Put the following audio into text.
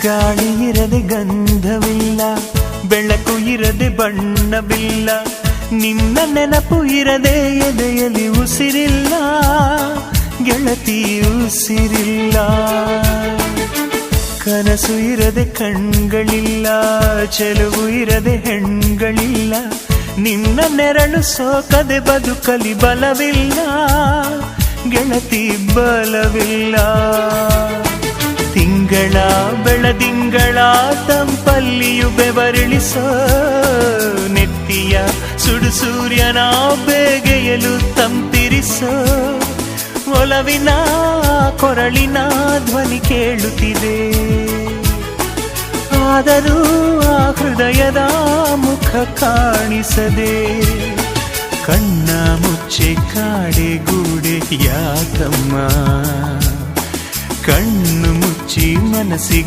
ಗಾಳಿ ಇರದೆ ಗಂಧವಿಲ್ಲ, ಬೆಳಕು ಇರದೆ ಬಣ್ಣವಿಲ್ಲ, ನಿನ್ನ ನೆನಪು ಇರದೆ ಎದೆಯಲ್ಲಿ ಉಸಿರಿಲ್ಲ, ಗೆಳತಿ ಉಸಿರಿಲ್ಲ. ಕನಸು ಇರದೆ ಕಣ್ಗಳಿಲ್ಲ, ಚೆಲುವು ಇರದೆ ಹೆಣ್ಗಳಿಲ್ಲ, ನಿನ್ನ ನೆರಳು ಸೋಕದೆ ಬದುಕಲಿ ಬಲವಿಲ್ಲ, ಗೆಳತಿ ಬಲವಿಲ್ಲ. ತಿಂಗಳ ಬೆಳದಿಂಗಳ ತಂಪಲ್ಲಿಯು ಬೆವರಿಳಿಸೋ, ನೆತ್ತಿಯ ಸುಡು ಸೂರ್ಯನ ಬೇಗೆಯಲು ತಂಪಿರಿಸೋ, ಒಲವಿನ ಕೊರಳಿನ ಧ್ವನಿ ಕೇಳುತ್ತಿದೆ, ಆದರೂ ಆ ಹೃದಯದ ಮುಖ ಕಾಣಿಸದೆ. ಕಣ್ಣ ಮುಚ್ಚೆ ಕಾಡೆ ಗೂಡೆ ಯಾಕಮ್ಮ, ಕಣ್ಣು ಮುಚ್ಚಿ ಮನಸ್ಸಿಗೆ